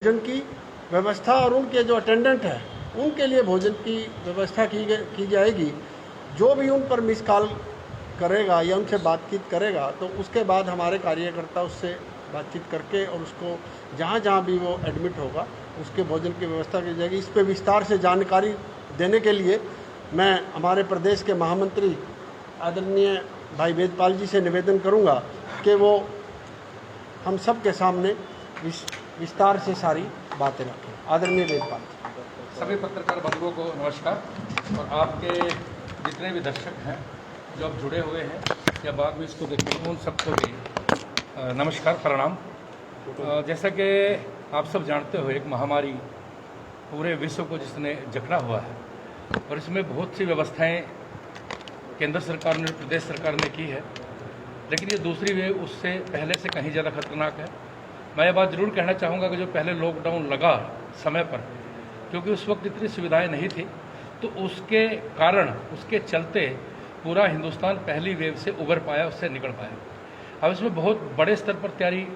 भोजन की व्यवस्था और उनके जो अटेंडेंट हैं उनके लिए भोजन की व्यवस्था की जाएगी। जो भी उन पर मिस कॉल करेगा या उनसे बातचीत करेगा तो उसके बाद हमारे कार्यकर्ता उससे बातचीत करके और उसको जहाँ जहाँ भी वो एडमिट होगा उसके भोजन की व्यवस्था की जाएगी। इस पर विस्तार से जानकारी देने के लिए मैं हमारे प्रदेश के महामंत्री आदरणीय भाई वेदपाल जी से निवेदन करूँगा कि वो हम सब के सामने विस्तार से सारी बातें रखें। आदरणीय वेदपाल। सभी पत्रकार बंधुओं को नमस्कार, और आपके जितने भी दर्शक हैं जो अब जुड़े हुए हैं या बाद में इसको देखेंगे उन सबको भी नमस्कार, प्रणाम। जैसा कि आप सब जानते हो, एक महामारी पूरे विश्व को जिसने जकड़ा हुआ है और इसमें बहुत सी व्यवस्थाएं केंद्र सरकार ने, प्रदेश सरकार ने की है, लेकिन ये दूसरी वेव उससे पहले से कहीं ज़्यादा खतरनाक है। मैं ये बात ज़रूर कहना चाहूँगा कि जो पहले लॉकडाउन लगा समय पर, क्योंकि उस वक्त इतनी सुविधाएं नहीं थी, तो उसके कारण, उसके चलते पूरा हिंदुस्तान पहली वेव से उबर पाया, उससे निकल पाया। अब इसमें बहुत बड़े स्तर पर तैयारी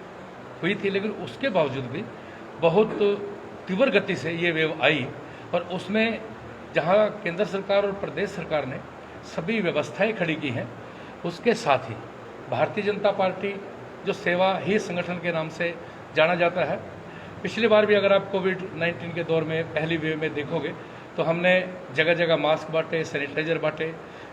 हुई थी, लेकिन उसके बावजूद भी बहुत तीव्र गति से ये वेव आई, और उसमें जहाँ केंद्र सरकार और प्रदेश सरकार ने सभी व्यवस्थाएं खड़ी की हैं, उसके साथ ही भारतीय जनता पार्टी जो सेवा ही संगठन के नाम से जाना जाता है, पिछली बार भी अगर आप कोविड-19 के दौर में पहली वेव में देखोगे तो हमने जगह जगह मास्क बांटे, सैनिटाइजर बांटे,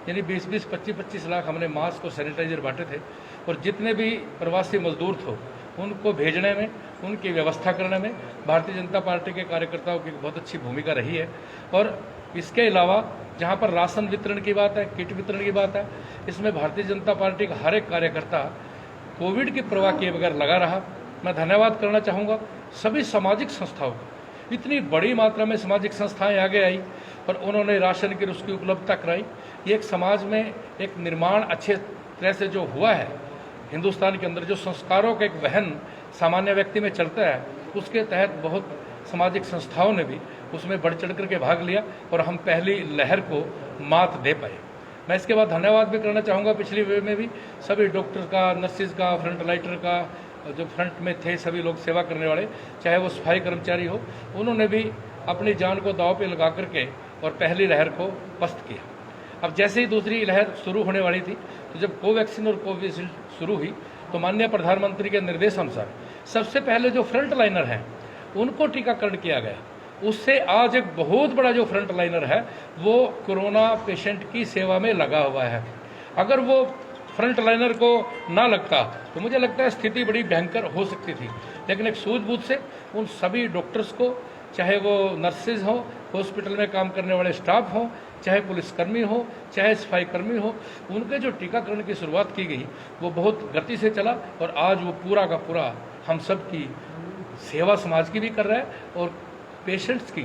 यानी 20-20, 25-25 लाख हमने मास्क और सैनिटाइजर बांटे थे। और जितने भी प्रवासी मजदूर थे उनको भेजने में, उनकी व्यवस्था करने में भारतीय जनता पार्टी के कार्यकर्ताओं की बहुत अच्छी भूमिका रही है। और इसके अलावा जहाँ पर राशन वितरण की बात है, किट वितरण की बात है, इसमें भारतीय जनता पार्टी का हर एक कार्यकर्ता कोविड की परवाह किए बगैर लगा रहा। मैं धन्यवाद करना चाहूँगा सभी सामाजिक संस्थाओं को। इतनी बड़ी मात्रा में सामाजिक संस्थाएं आगे आई और उन्होंने राशन की उसकी उपलब्धता कराई। ये एक समाज में एक निर्माण अच्छे तरह से जो हुआ है हिंदुस्तान के अंदर, जो संस्कारों का एक वहन सामान्य व्यक्ति में चलता है, उसके तहत बहुत सामाजिक संस्थाओं ने भी उसमें बढ़ चढ़ करके भाग लिया और हम पहली लहर को मात दे पाए। मैं इसके बाद धन्यवाद भी करना चाहूँगा पिछली वेव में भी सभी डॉक्टर का, नर्सिस का, फ्रंट लाइटर का, जो फ्रंट में थे सभी लोग सेवा करने वाले, चाहे वो सफाई कर्मचारी हो, उन्होंने भी अपनी जान को दांव पे लगा करके और पहली लहर को पस्त किया। अब जैसे ही दूसरी लहर शुरू होने वाली थी, तो जब कोवैक्सीन और कोविशील्ड शुरू हुई तो माननीय प्रधानमंत्री के निर्देशानुसार सबसे पहले जो फ्रंट लाइनर हैं उनको टीकाकरण किया गया। उससे आज एक बहुत बड़ा जो फ्रंट लाइनर है वो कोरोना पेशेंट की सेवा में लगा हुआ है। अगर वो फ्रंट लाइनर को ना लगता तो मुझे लगता है स्थिति बड़ी भयंकर हो सकती थी, लेकिन एक सूझबूझ से उन सभी डॉक्टर्स को, चाहे वो नर्सेज हो, हॉस्पिटल में काम करने वाले स्टाफ हो, चाहे पुलिसकर्मी हो, चाहे सफाई कर्मी हो, उनके जो टीकाकरण की शुरुआत की गई वो बहुत गति से चला और आज वो पूरा का पूरा हम सब की सेवा समाज की भी कर रहा है और पेशेंट्स की,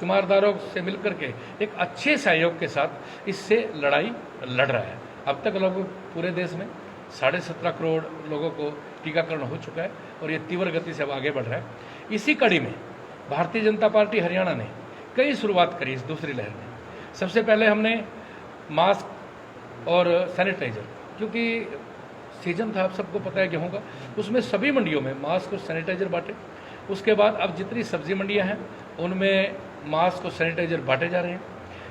तीमारदारों से मिलकर के एक अच्छे सहयोग के साथ इससे लड़ाई लड़ रहा है। अब तक लगभग पूरे देश में 17.5 करोड़ लोगों को टीकाकरण हो चुका है और ये तीव्र गति से अब आगे बढ़ रहा है। इसी कड़ी में भारतीय जनता पार्टी हरियाणा ने कई शुरुआत करी इस दूसरी लहर में। सबसे पहले हमने मास्क और सैनिटाइजर, क्योंकि सीजन था, आप सबको पता है गेहूँ का, उसमें सभी मंडियों में मास्क और सैनिटाइजर बांटे। उसके बाद अब जितनी सब्जी मंडियां हैं उनमें मास्क और सैनिटाइजर बांटे जा रहे हैं।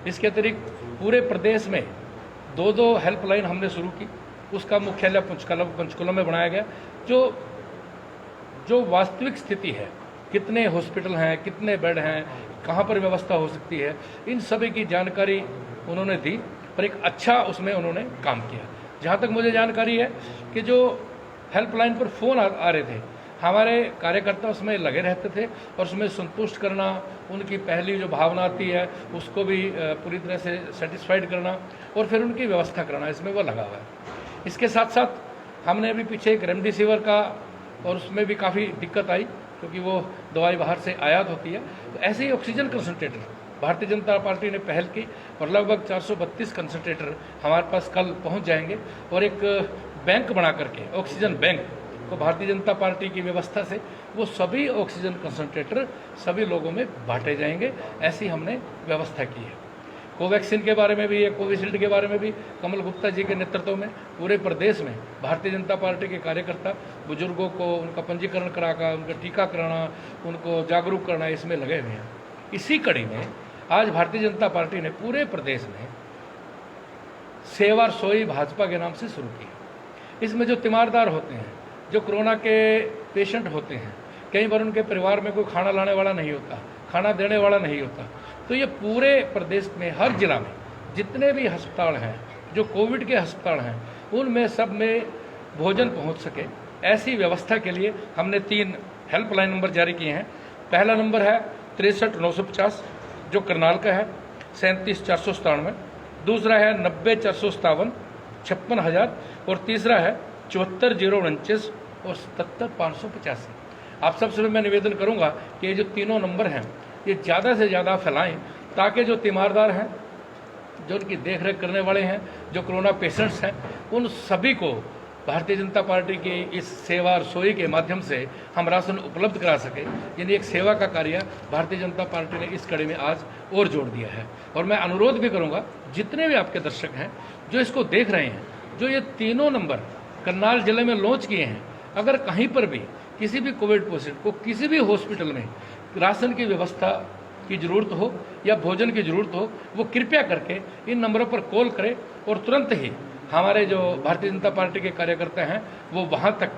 इसके अतिरिक्त पूरे प्रदेश में 2 हेल्पलाइन हमने शुरू की। उसका मुख्यालय पंचकुला में बनाया गया। जो वास्तविक स्थिति है, कितने हॉस्पिटल हैं, कितने बेड हैं, कहाँ पर व्यवस्था हो सकती है, इन सभी की जानकारी उन्होंने दी और एक अच्छा उसमें उन्होंने काम किया। जहाँ तक मुझे जानकारी है कि जो हेल्पलाइन पर फ़ोन आ रहे थे, हमारे कार्यकर्ता उसमें लगे रहते थे और उसमें संतुष्ट करना, उनकी पहली जो भावना आती है उसको भी पूरी तरह से सेटिस्फाइड करना और फिर उनकी व्यवस्था करना, इसमें वो लगा हुआ है। इसके साथ साथ हमने अभी पीछे एक रेमडेसिविर का, और उसमें भी काफ़ी दिक्कत आई क्योंकि वो दवाई बाहर से आयात होती है। तो ऐसे ही oxygen concentrator Bharatiya Janata party ने पहल की और लगभग 432 कंसनट्रेटर हमारे पास कल पहुंच जाएंगे और एक बैंक बना करके, ऑक्सीजन बैंक को भारतीय जनता पार्टी की व्यवस्था से वो सभी ऑक्सीजन कंसनट्रेटर सभी लोगों में बांटे जाएंगे। ऐसी हमने व्यवस्था की है। कोवैक्सीन के बारे में भी या कोविशील्ड के बारे में भी कमल गुप्ता जी के नेतृत्व में पूरे प्रदेश में भारतीय जनता पार्टी के कार्यकर्ता बुजुर्गों को उनका पंजीकरण कराकर उनका टीका कराना, उनको जागरूक करना, इसमें लगे हुए हैं। इसी कड़ी में आज भारतीय जनता पार्टी ने पूरे प्रदेश में सेवा रसोई भाजपा के नाम से शुरू की। इसमें जो तीमारदार होते हैं, जो कोरोना के पेशेंट होते हैं, कई बार उनके परिवार में कोई खाना लाने वाला नहीं होता, खाना देने वाला नहीं होता, तो ये पूरे प्रदेश में हर जिला में जितने भी अस्पताल हैं, जो कोविड के अस्पताल हैं, उनमें सब में भोजन पहुंच सके, ऐसी व्यवस्था के लिए हमने 3 हेल्पलाइन नंबर जारी किए हैं। पहला नंबर है 63 950 जो करनाल का है 37 497, दूसरा है 90 457 56,000 और तीसरा है 74 049 और 77 585। आप सबसे मैं निवेदन करूंगा कि ये जो तीनों नंबर हैं ये ज़्यादा से ज़्यादा फैलाएं, ताकि जो तीमारदार हैं, जो उनकी देखरेख करने वाले हैं, जो कोरोना पेशेंट्स हैं, उन सभी को भारतीय जनता पार्टी की इस सेवा रसोई के माध्यम से हम राशन उपलब्ध करा सके। यानी एक सेवा का कार्य भारतीय जनता पार्टी ने इस कड़ी में आज और जोड़ दिया है। और मैं अनुरोध भी करूंगा जितने भी आपके दर्शक हैं जो इसको देख रहे हैं, जो ये तीनों नंबर करनाल जिले में लॉन्च किए हैं, अगर कहीं पर भी किसी भी कोविड पेशेंट को किसी भी हॉस्पिटल में राशन की व्यवस्था की ज़रूरत हो या भोजन की ज़रूरत हो, वो कृपया करके इन नंबरों पर कॉल करें और तुरंत ही हमारे जो भारतीय जनता पार्टी के कार्यकर्ता हैं वो वहाँ तक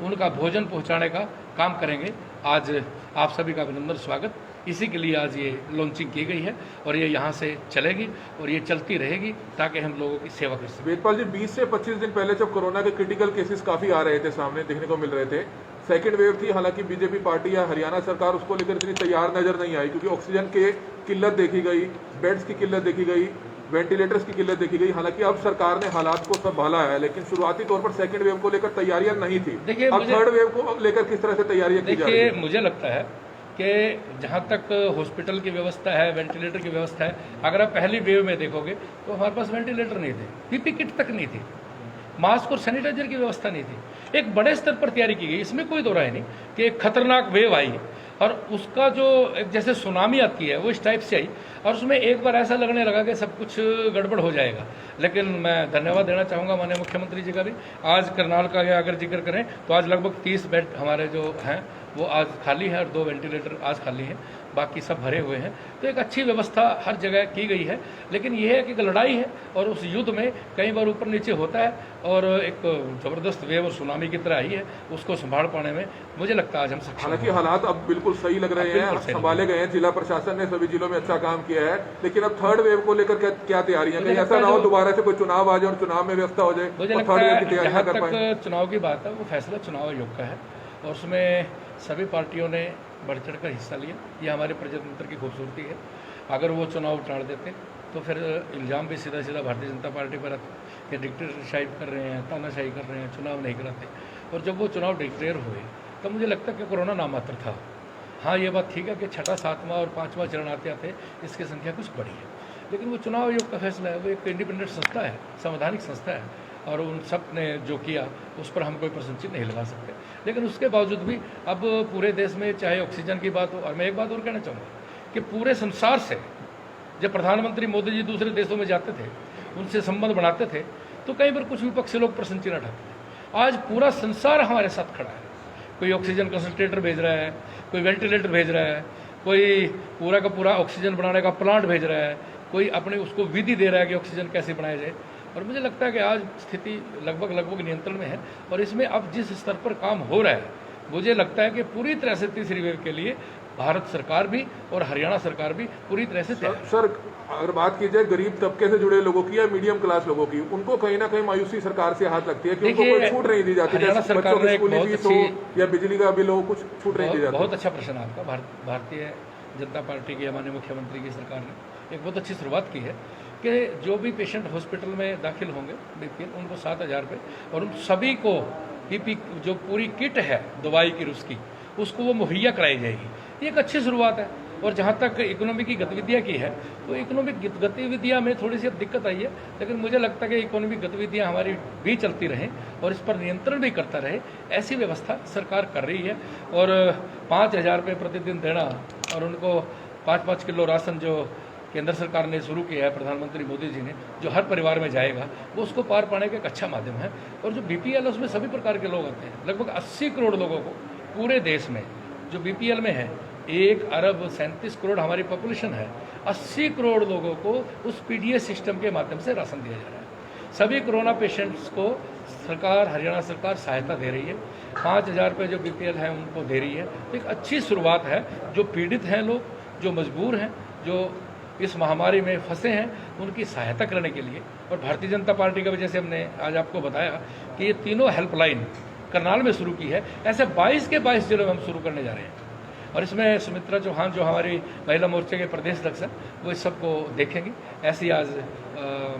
उनका भोजन पहुँचाने का काम करेंगे। आज आप सभी का अभिनंदन, स्वागत। इसी के लिए आज ये लॉन्चिंग की गई है और ये यहाँ से चलेगी और ये चलती रहेगी ताकि हम लोगों की सेवा कर सकें। वेदपाल जी, 20 से 25 दिन पहले जब कोरोना के क्रिटिकल केसेस काफी आ रहे थे, सामने देखने को मिल रहे थे, सेकेंड वेव थी, हालांकि बीजेपी पार्टी या हरियाणा सरकार उसको लेकर इतनी तैयार नजर नहीं आई, क्योंकि ऑक्सीजन की किल्लत देखी गई, बेड्स की किल्लत देखी गई, वेंटिलेटर्स की किल्लत देखी गई। हालांकि अब सरकार ने हालात को संभाला है, लेकिन शुरुआती तौर पर सेकंड वेव को लेकर तैयारियां नहीं थी। देखिए, अब थर्ड वेव को लेकर किस तरह से तैयारियां की जा रही है? मुझे लगता है कि जहाँ तक हॉस्पिटल की व्यवस्था है, वेंटिलेटर की व्यवस्था है, अगर आप पहली वेव में देखोगे तो हमारे पास वेंटिलेटर नहीं थे, पीपी किट तक नहीं थी, मास्क और सैनिटाइजर की व्यवस्था नहीं थी। एक बड़े स्तर पर तैयारी की गई, इसमें कोई दो राय नहीं कि एक खतरनाक वेव आई और उसका जो एक जैसे सुनामी आती है वो इस टाइप से आई और उसमें एक बार ऐसा लगने लगा कि सब कुछ गड़बड़ हो जाएगा। लेकिन मैं धन्यवाद देना चाहूँगा माननीय मुख्यमंत्री जी का भी। आज करनाल का अगर जिक्र करें तो आज लगभग 30 बेड हमारे जो हैं वो आज खाली है और 2 वेंटिलेटर आज खाली हैं, बाकी सब भरे हुए हैं। तो एक अच्छी व्यवस्था हर जगह की गई है। लेकिन यह है कि एक लड़ाई है और उस युद्ध में कई बार ऊपर नीचे होता है और एक ज़बरदस्त वेव और सुनामी की तरह आई है, उसको संभाल पाने में मुझे लगता है आज हम सक्षम। हालांकि हालात अब बिल्कुल सही लग रहे हैं, संभाले गए हैं, जिला प्रशासन ने सभी जिलों में अच्छा काम किया है। लेकिन अब थर्ड वेव को लेकर क्या तैयारियां, कहीं ऐसा ना हो दोबारा से कोई चुनाव आ जाए और चुनाव में व्यवस्था हो जाए? मुझे लगता है जहाँ तक चुनाव की बात है वो फैसला चुनाव आयोग का है और उसमें सभी पार्टियों ने बढ़ चढ़ कर हिस्सा लिया। ये हमारे प्रजातंत्र की खूबसूरती है। अगर वो चुनाव टाल देते तो फिर इल्ज़ाम भी सीधा सीधा भारतीय जनता पार्टी पर आता कि डिक्टेटरशिप कर रहे हैं, तानाशाही कर रहे हैं, चुनाव नहीं कराते। और जब वो चुनाव डिक्लेयर हुए तब मुझे लगता है कि कोरोना नामात्र था। हाँ, ये बात ठीक है कि 6, 7वां और 5वां चरण आते आते इसकी संख्या कुछ बढ़ी है, लेकिन वो चुनाव आयोग का फैसला है। वो एक इंडिपेंडेंट संस्था है, संवैधानिक संस्था है और उन सब ने जो किया उस पर हम कोई प्रश्न चिन्ह नहीं लगा सकते। लेकिन उसके बावजूद भी अब पूरे देश में चाहे ऑक्सीजन की बात हो, और मैं एक बात और कहना चाहूँगा कि पूरे संसार से जब प्रधानमंत्री मोदी जी दूसरे देशों में जाते थे, उनसे संबंध बनाते थे, तो कई बार कुछ विपक्षी लोग प्रश्न चिन्ह उठाते थे। आज पूरा संसार हमारे साथ खड़ा है। कोई ऑक्सीजन कंसनट्रेटर भेज रहा है, कोई वेंटिलेटर भेज रहा है, कोई पूरा का पूरा ऑक्सीजन बनाने का प्लांट भेज रहा है, कोई अपने उसको विधि दे रहा है कि ऑक्सीजन कैसे बनाया जाए। और मुझे लगता है कि आज स्थिति लगभग नियंत्रण में है और इसमें अब जिस स्तर पर काम हो रहा है, मुझे लगता है कि पूरी तरह से तीसरी वेव के लिए भारत सरकार भी और हरियाणा सरकार भी पूरी तरह से तैयार है। सर, अगर बात की जाए गरीब तबके से जुड़े लोगों की या मीडियम क्लास लोगों की, उनको कहीं ना कहीं मायूसी सरकार से हाथ लगती है कि उनको कोई छूट नहीं दी जाती, हरियाणा सरकार ने स्कूली फीस हो या बिजली का बिल हो, कुछ छूट नहीं दी जाती। बहुत अच्छा प्रश्न आपका। भारतीय जनता पार्टी की माननीय मुख्यमंत्री की सरकार ने एक बहुत अच्छी शुरुआत की है कि जो भी पेशेंट हॉस्पिटल में दाखिल होंगे बीपीएल, उनको 7,000 रुपये और उन सभी को पीपी जो पूरी किट है दवाई की उसकी, उसको वो मुहैया कराई जाएगी। ये एक अच्छी शुरुआत है। और जहाँ तक इकोनॉमी की गतिविधियाँ की है तो इकोनॉमिक गतिविधियाँ में थोड़ी सी दिक्कत आई है, लेकिन मुझे लगता है कि इकोनॉमिक गतिविधियाँ हमारी भी चलती रहें और इस पर नियंत्रण भी करता रहे, ऐसी व्यवस्था सरकार कर रही है। और 5,000 रुपये प्रतिदिन देना और उनको 5-5 किलो राशन जो केंद्र सरकार ने शुरू किया है, प्रधानमंत्री मोदी जी ने, जो हर परिवार में जाएगा, वो उसको पार पाने का एक अच्छा माध्यम है। और जो BPL है उसमें सभी प्रकार के लोग आते हैं। लगभग 80 करोड़ लोगों को पूरे देश में जो BPL में है, 1 अरब 37 करोड़ हमारी पॉपुलेशन है, 80 करोड़ लोगों को उस PDS सिस्टम के माध्यम से राशन दिया जा रहा है। सभी कोरोना पेशेंट्स को सरकार, हरियाणा सरकार सहायता दे रही है। 5,000 रुपये जो BPL है उनको दे रही है। तो एक अच्छी शुरुआत है। जो पीड़ित हैं लोग, जो मजबूर हैं, जो इस महामारी में फंसे हैं, उनकी सहायता करने के लिए, और भारतीय जनता पार्टी का भी, जैसे हमने आज आपको बताया कि ये तीनों हेल्पलाइन करनाल में शुरू की है, ऐसे 22 के 22 जिलों में हम शुरू करने जा रहे हैं। और इसमें सुमित्रा चौहान जो हमारी महिला मोर्चे के प्रदेश अध्यक्ष हैं, वो इस सबको देखेंगी, ऐसे ही आज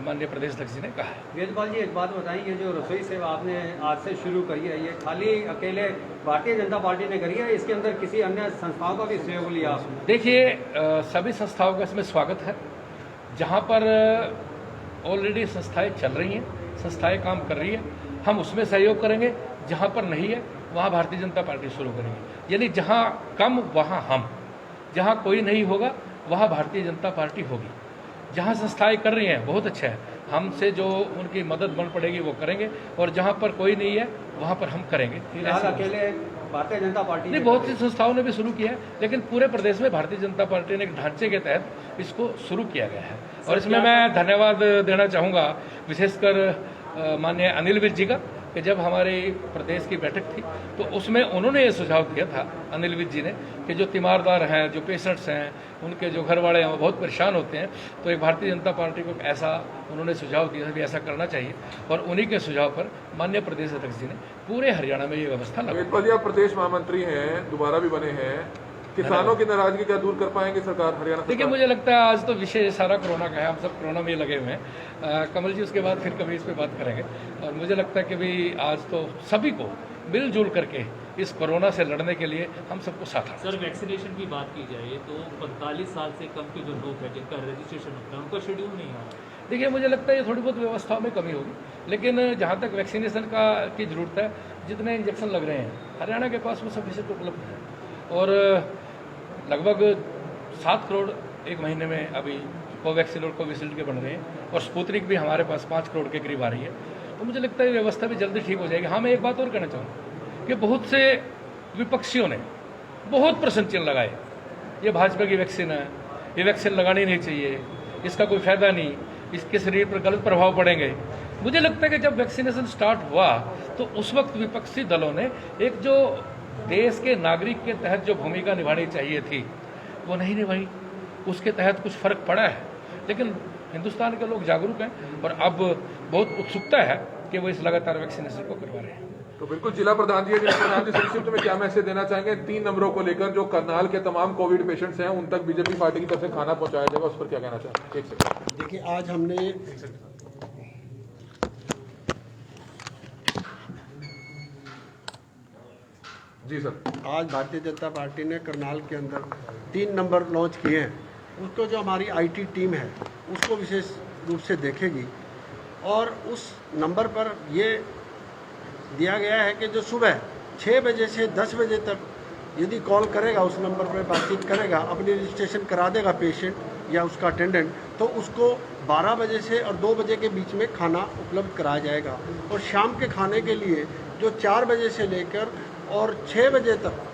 माननीय प्रदेश अध्यक्ष जी ने कहा है। वेदपाल जी, एक बात बताइए, ये जो रसोई सेवा आपने आज से शुरू करी है, ये खाली अकेले भारतीय जनता पार्टी ने करी है, इसके अंदर किसी अन्य संस्थाओं का भी सहयोग लिया आपने? देखिए, सभी संस्थाओं का इसमें स्वागत है। जहाँ पर ऑलरेडी संस्थाएं चल रही हैं, संस्थाएं काम कर रही है, हम उसमें सहयोग करेंगे। जहाँ पर नहीं है, वहाँ भारतीय जनता पार्टी शुरू करेगी। यानी जहाँ कम वहाँ हम, जहाँ कोई नहीं होगा वहाँ भारतीय जनता पार्टी होगी। जहाँ संस्थाएं कर रही हैं बहुत अच्छा है, हमसे जो उनकी मदद बन पड़ेगी वो करेंगे, और जहाँ पर कोई नहीं है वहाँ पर हम करेंगे। फिलहाल अकेले भारतीय जनता पार्टी नहीं, बहुत सी संस्थाओं ने भी शुरू किया है, लेकिन पूरे प्रदेश में भारतीय जनता पार्टी ने एक ढांचे के तहत इसको शुरू किया गया है। और इसमें मैं धन्यवाद देना चाहूँगा विशेषकर माननीय अनिल विज जी का, कि जब हमारे प्रदेश की बैठक थी तो उसमें उन्होंने ये सुझाव दिया था, अनिल विज जी ने, कि जो तीमारदार हैं, जो पेशेंट्स हैं, उनके जो घर वाले हैं वो बहुत परेशान होते हैं, तो एक भारतीय जनता पार्टी को ऐसा उन्होंने सुझाव दिया कि ऐसा करना चाहिए। और उन्हीं के सुझाव पर माननीय प्रदेश अध्यक्ष जी ने पूरे हरियाणा में ये व्यवस्था लगाई। वेदपाल जी, आप प्रदेश महामंत्री हैं, दोबारा भी बने हैं, किसानों की नाराजगी क्या दूर कर पाएंगे सरकार, हरियाणा सरकार? देखिए, मुझे लगता है आज तो विषय सारा कोरोना का है, हम सब कोरोना में लगे हुए हैं। कमल जी उसके बाद फिर कभी इस पर बात करेंगे। और मुझे लगता है कि भी आज तो सभी को मिलजुल करके इस कोरोना से लड़ने के लिए हम सबको साथ। सर, वैक्सीनेशन की बात की जाए तो 45 साल से कम के जो लोग हैं जिनका रजिस्ट्रेशन होता है, उनका शेड्यूल नहीं आ रहा। देखिए, मुझे लगता है ये थोड़ी बहुत व्यवस्थाओं में कमी होगी, लेकिन जहाँ तक वैक्सीनेशन की ज़रूरत है, जितने इंजेक्शन लग रहे हैं हरियाणा के पास वो सफिशिएंट उपलब्ध है। और लगभग 7 करोड़ एक महीने में अभी कोवैक्सीन और कोविशील्ड के बन रहे हैं, और स्पुतनिक भी हमारे पास 5 करोड़ के करीब आ रही है। तो मुझे लगता है ये व्यवस्था भी जल्दी ठीक हो जाएगी। हाँ, मैं एक बात और कहना चाहूँगा कि बहुत से विपक्षियों ने बहुत प्रश्न चिन्ह लगाए, ये भाजपा की वैक्सीन है, ये वैक्सीन लगानी नहीं चाहिए, इसका कोई फायदा नहीं, इसके शरीर पर गलत प्रभाव पड़ेंगे। मुझे लगता है कि जब वैक्सीनेशन स्टार्ट हुआ तो उस वक्त विपक्षी दलों ने एक जो देश के नागरिक के तहत जो भूमिका निभानी चाहिए थी वो नहीं निभाई। उसके तहत कुछ फर्क पड़ा है, लेकिन हिंदुस्तान के लोग जागरूक हैं और अब बहुत उत्सुकता है कि वो इस लगातार वैक्सीनेशन को करवा रहे हैं। तो बिल्कुल, जिला प्रधान जी संक्षिप्त में क्या मैसेज देना चाहेंगे 3 नंबरों को लेकर, जो करनाल के तमाम कोविड पेशेंट्स हैं उन तक बीजेपी पार्टी की तरफ से खाना पहुंचाया जाएगा, उस पर क्या कहना चाहेंगे? एक सेकंड। देखिए, आज हमने जी सर, आज भारतीय जनता पार्टी ने करनाल के अंदर 3 नंबर लॉन्च किए हैं। उसको जो हमारी IT टीम है उसको विशेष रूप से देखेगी, और उस नंबर पर ये दिया गया है कि जो सुबह 6 बजे से 10 बजे तक यदि कॉल करेगा, उस नंबर पर बातचीत करेगा, अपनी रजिस्ट्रेशन करा देगा पेशेंट या उसका अटेंडेंट, तो उसको 12 बजे से और 2 बजे के बीच में खाना उपलब्ध कराया जाएगा। और शाम के खाने के लिए जो 4 बजे से लेकर और 6 बजे तक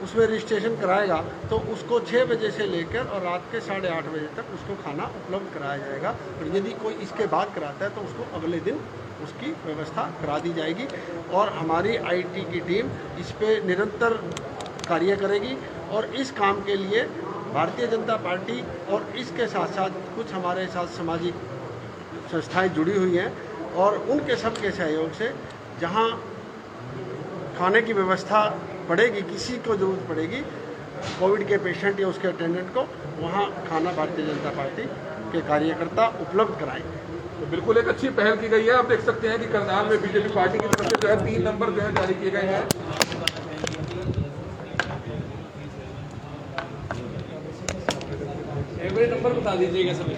उसमें रजिस्ट्रेशन कराएगा, तो उसको 6 बजे से लेकर और रात के 8:30 बजे तक उसको खाना उपलब्ध कराया जाएगा। और यदि कोई इसके बाद कराता है तो उसको अगले दिन उसकी व्यवस्था करा दी जाएगी। और हमारी IT की टीम इस पे निरंतर कार्य करेगी, और इस काम के लिए भारतीय जनता पार्टी और इसके साथ साथ कुछ हमारे साथ सामाजिक संस्थाएं जुड़ी हुई हैं, और उनके सबके सहयोग से जहां खाने की व्यवस्था पड़ेगी, किसी को ज़रूरत पड़ेगी कोविड के पेशेंट या उसके अटेंडेंट को, वहाँ खाना भारतीय जनता पार्टी के कार्यकर्ता उपलब्ध कराएंगे। तो बिल्कुल एक अच्छी पहल की गई है। आप देख सकते हैं कि करनाल में बीजेपी पार्टी की तरफ से जो है 3 नंबर जो है जारी किए गए हैं। एवरेज नंबर बता दीजिएगा सभी।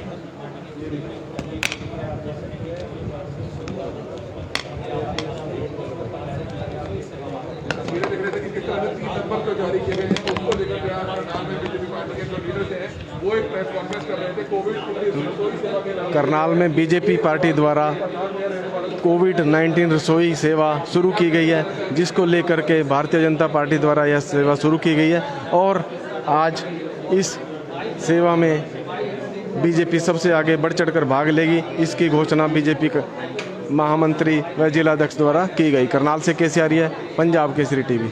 तस्वीरें देख रहे थे कि किस तरह से 3 नंबर जो जारी किए गए हैं, उसको लेकर करनाल में बीजेपी पार्टी के जो लीडर्स हैं वो एक प्रेस कॉन्फ्रेंस कर रहे थे कोविड रसोई सेवा के नाम। करनाल में बीजेपी पार्टी द्वारा कोविड-19 रसोई सेवा शुरू की गई है, जिसको लेकर के भारतीय जनता पार्टी द्वारा यह सेवा शुरू की गई है और आज इस सेवा में बीजेपी सबसे आगे बढ़ चढ़कर भाग लेगी। इसकी घोषणा बीजेपी महामंत्री व जिलाध्यक्ष द्वारा की गई। करनाल से केसी आर्य, पंजाब केसरी टीवी।